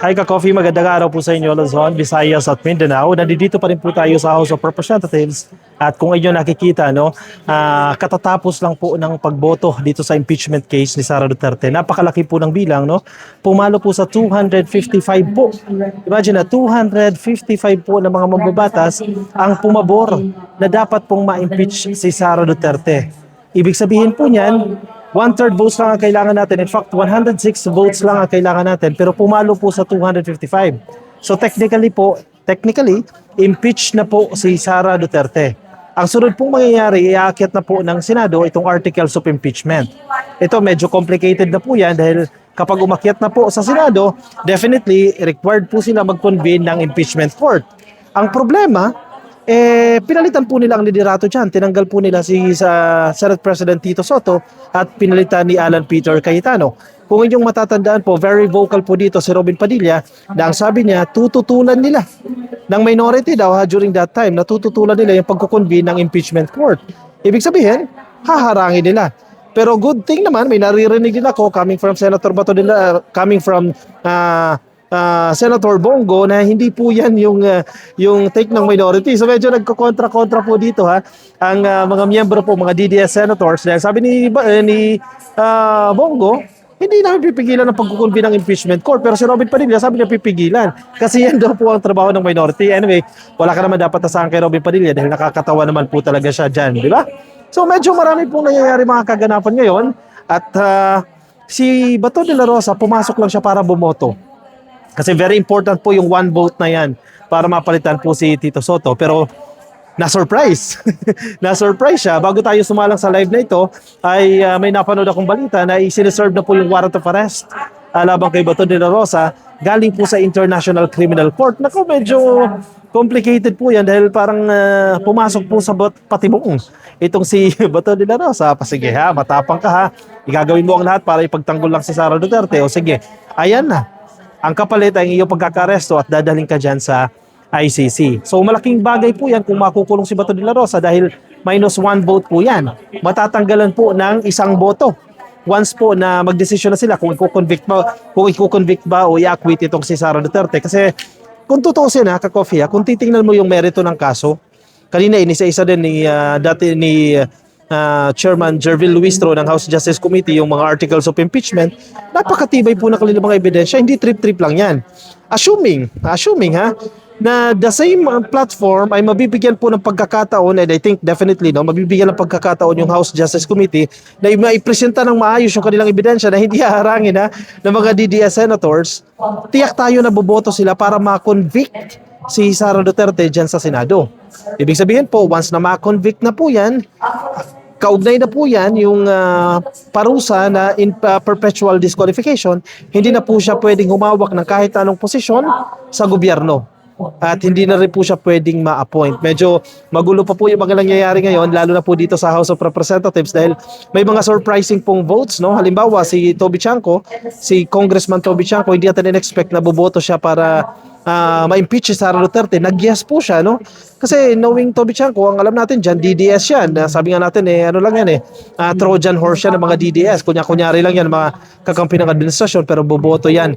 Hi ka-coffee, magandang araw po sa inyo Luzon, Visayas at Mindanao. Nandito pa rin po tayo sa House of Representatives at kung inyo nakikita, no, katatapos lang po ng pagboto dito sa impeachment case ni Sara Duterte. Napakalaki po ng bilang, no? Pumalo po sa 255 po. Imagine na 255 po ng mga mambabatas ang pumabor na dapat pong ma-impeach si Sara Duterte. Ibig sabihin po niyan, one-third votes lang ang kailangan natin. In fact, 106 votes lang ang kailangan natin. Pero pumalo po sa 255. So technically, impeach na po si Sara Duterte. Ang sunod pong mangyayari, iaakyat na po ng Senado itong articles of impeachment. Ito medyo complicated na po yan dahil kapag umakyat na po sa Senado, definitely required po sila mag-convene ng impeachment court. Ang problema, pinalitan po nila ang liderato dyan. Tinanggal po nila si Senate President Tito Soto at pinalitan ni Alan Peter Cayetano. Kung inyong matatandaan po, very vocal po dito si Robin Padilla na ang sabi niya, tututulan nila ng minority daw during that time, natututulan nila yung pagkukonvene ng impeachment court. Ibig sabihin, haharangin nila. Pero good thing naman, may naririnig din ako coming from Senator Bato de la, coming from Senator Bongo na hindi po yan yung take ng minority. So medyo nagko-kontra-kontra po dito ang mga miyembro po, mga DDS senators. Sabi ni Bongo, hindi namin pipigilan ang pagkukonvene ng impeachment court. Pero si Robin Padilla sabi niya pipigilan. Kasi yan daw po ang trabaho ng minority. Anyway, wala ka naman dapat asahan kay Robin Padilla dahil nakakatawa naman po talaga siya dyan, di ba? So medyo marami pong nangyayari mga kaganapan ngayon. At si Bato de la Rosa, pumasok lang siya para bumoto. Kasi very important po yung one vote na yan para mapalitan po si Tito Soto. Pero na-surprise. Na-surprise siya. Bago tayo sumalang sa live na ito, ay may napanood akong balita na isineserve na po yung warrant of arrest laban kay Bato de la Rosa galing po sa International Criminal Court. Naku, medyo complicated po yan dahil parang pumasok po sa patibong itong si Bato de la Rosa. Sige matapang ka igagawin mo ang lahat para ipagtanggol lang si Sara Duterte. O sige, ayan na. Ang kapalit ay iyong pagkakaresto at dadaling ka dyan sa ICC. So malaking bagay po yan kung makukulong si Bato de la Rosa dahil -1 vote po yan. Matatanggalan po ng isang boto. Once po na magdesisyon na sila kung i-convict ba o i-acquit itong si Sara Duterte. Kasi kung tutuusin ka-coffee kung titingnan mo yung merito ng kaso, kanina inisa-isa din ni Chairman Jervil Luistro ng House Justice Committee yung mga articles of impeachment, napakatibay po na kanilang mga ebidensya, hindi trip-trip lang yan. Assuming na the same platform ay mabibigyan po ng pagkakataon, and I think definitely mabibigyan ng pagkakataon yung House Justice Committee na maipresenta ng maayos yung kanilang ebidensya na hindi haharangin ng mga DDS senators, tiyak tayo na boboto sila para ma-convict si Sara Duterte dyan sa Senado. Ibig sabihin po, once na ma-convict na po yan, kaugnay na po yan yung parusa na in perpetual disqualification, hindi na po siya pwedeng humawak ng kahit anong posisyon sa gobyerno. At hindi na rin po siya pwedeng ma-appoint. Medyo magulo pa po yung mga nangyayari ngayon, lalo na po dito sa House of Representatives dahil may mga surprising pong votes. Halimbawa, si Toby Chanco, si Congressman Toby Chanco, hindi natin in-expect na boboto siya para ma-impeach si Sara Duterte. Nag-yes po siya, Kasi knowing Toby Chanco, ang alam natin dyan, DDS yan. Sabi nga natin, Trojan horse yan ng mga DDS. Kunyari lang yan, mga kakampi ng administrasyon, pero boboto yan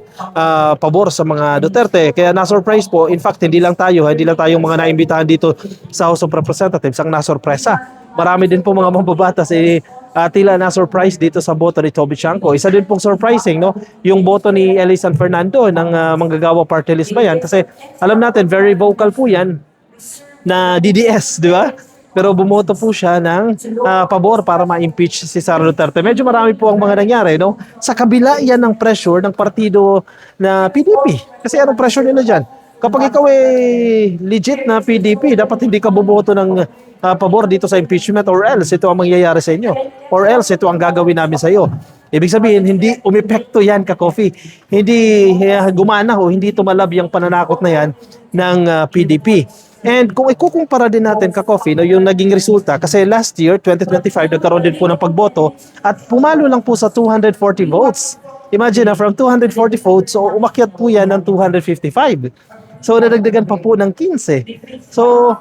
pabor sa mga Duterte. Kaya na-surprise po. In fact, hindi lang tayo mga naimbitahan dito sa House of Representatives ang na-surpresa. Marami din po mga mambabatas tila na-surprise dito sa boto ni Toby Chanco. Isa din pong surprising, yung boto ni Eli San Fernando ng Manggagawa Party List ba yan? Kasi alam natin, very vocal po yan na DDS, di ba? Pero bumoto po siya ng pabor para ma-impeach si Sara Duterte. Medyo marami po ang mga nangyari, Sa kabila yan ng pressure ng partido na PDP. Kasi anong pressure nila dyan? Kapag ikaw legit na PDP, dapat hindi ka bumoto ng pabor dito sa impeachment or else ito ang mangyayari sa inyo. Or else ito ang gagawin namin sa iyo. Ibig sabihin, hindi umepekto yan ka-coffee. Hindi gumana hindi tumalab yung pananakot na yan ng PDP. And kung ikukumpara din natin ka-coffee, yung naging resulta, kasi last year, 2025, nagkaroon din po ng pagboto at pumalo lang po sa 240 votes. Imagine from 240 votes, so umakyat po yan ng 255. So, nadagdagan pa po ng 15. So,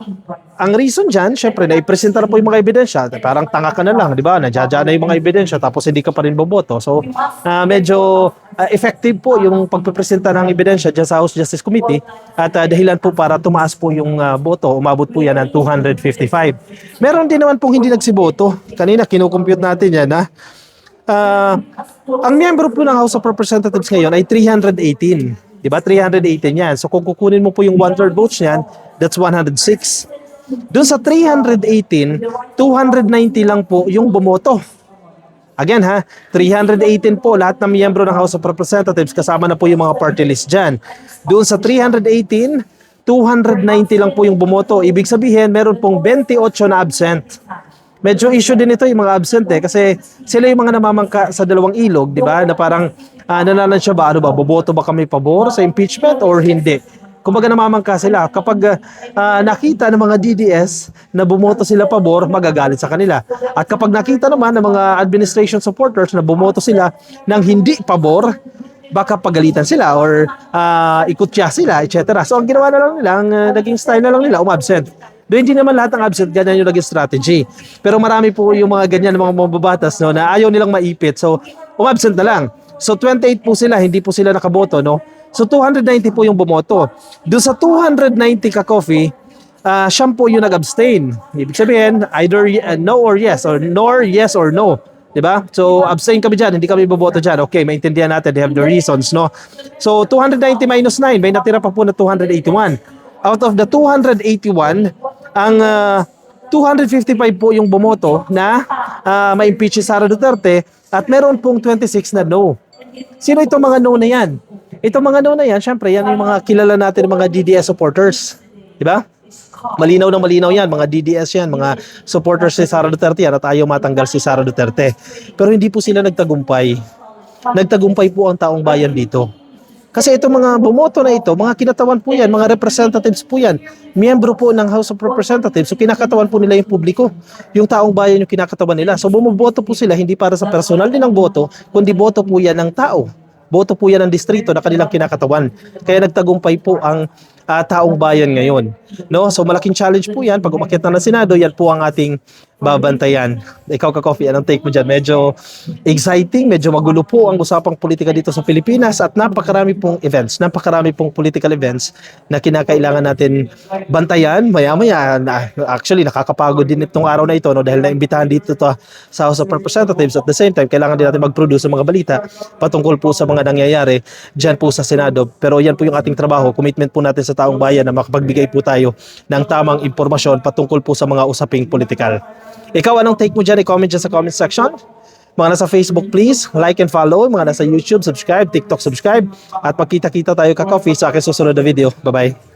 ang reason dyan, syempre, naipresenta na po yung mga ebidensya. Parang tanga ka na lang, di ba? Nadya na yung mga ebidensya, tapos hindi ka pa rin boboto. So, medyo effective po yung pagpepresenta ng ebidensya dyan sa House Justice Committee at dahilan po para tumaas po yung boto. Umabot po yan ng 255. Meron din naman pong hindi nagsiboto. Kanina kinukompute natin yan ha. Ang miyembro po ng House of Representatives ngayon ay 318. Diba? 318 yan. So kung kukunin mo po yung 1/3 votes niyan, that's 106. Doon sa 318, 290 lang po yung bumoto. Again ha, 318 po lahat ng miyembro ng House of Representatives, kasama na po yung mga party list dyan. Doon sa 318, 290 lang po yung bumoto. Ibig sabihin, meron pong 28 na absent. Medyo issue din ito yung mga absent kasi sila yung mga namamangka sa dalawang ilog, di ba? Na parang nalansya ba, boboto ba kami pabor sa impeachment or hindi? Kumbaga namamangka sila. Kapag nakita ng mga DDS na bumoto sila pabor, magagalit sa kanila. At kapag nakita naman ng mga administration supporters na bumoto sila ng hindi pabor, baka pagalitan sila or ikutya sila, etc. So ang ginawa na lang nila, ang naging style na lang nila, umabsent. Doon hindi naman lahat ng absent, ganyan yung naging strategy. Pero marami po yung mga ganyan, mga mababatas no, na ayaw nilang maipit. So umabsent na lang. So 28 po sila, hindi po sila nakaboto, no? So 290 po yung bumoto. Doon sa 290 ka-coffee, siyam po yung nag-abstain. Ibig sabihin, either no or yes, or nor yes or no. Diba? So abstain kami dyan, hindi kami boboto dyan. Okay, maintindihan natin, they have the reasons, no? So 290 minus 9, may natira pa po na 281. Out of the 281, ang 255 po yung bumoto na ma-impeach si Sara Duterte at meron pong 26 na no. Sino itong mga no na yan? Itong mga no na yan, syempre, yan yung mga kilala natin mga DDS supporters. Diba? Malinaw na malinaw yan, mga DDS yan, mga supporters si Sara Duterte yan at ayaw matanggal si Sara Duterte. Pero hindi po sila nagtagumpay. Nagtagumpay po ang taong bayan dito. Kasi itong mga bumoto na ito, mga kinatawan po yan, mga representatives po yan, miyembro po ng House of Representatives, so kinakatawan po nila yung publiko, yung taong bayan yung kinakatawan nila. So bumoboto po sila hindi para sa personal nilang boto, kundi boto po yan ng tao. Boto po yan ng distrito na kanilang kinakatawan. Kaya nagtagumpay po ang taong bayan ngayon. No? So malaking challenge po yan. Pag umakyat na ng Senado, yan po ang ating babantayan. Ikaw ka-coffee, anong take mo dyan? Medyo exciting, medyo magulo po ang usapang politika dito sa Pilipinas at napakarami pong events, napakarami pong political events na kinakailangan natin bantayan. Maya-maya, actually nakakapagod din itong araw na ito, no? Dahil naimbitahan dito to sa House of Representatives. At the same time, kailangan din natin mag-produce ng mga balita patungkol po sa mga nangyayari dyan po sa Senado. Pero yan po yung ating trabaho, commitment po natin sa taong bayan na makapagbigay po tayo ng tamang impormasyon patungkol po sa mga usaping politikal. Ikaw, anong take mo dyan? I-comment dyan sa comment section. Mga nasa Facebook, please, like and follow. Mga nasa YouTube, subscribe. TikTok, subscribe. At magkita-kita tayo ka-coffee sa aking susunod na video. Bye-bye.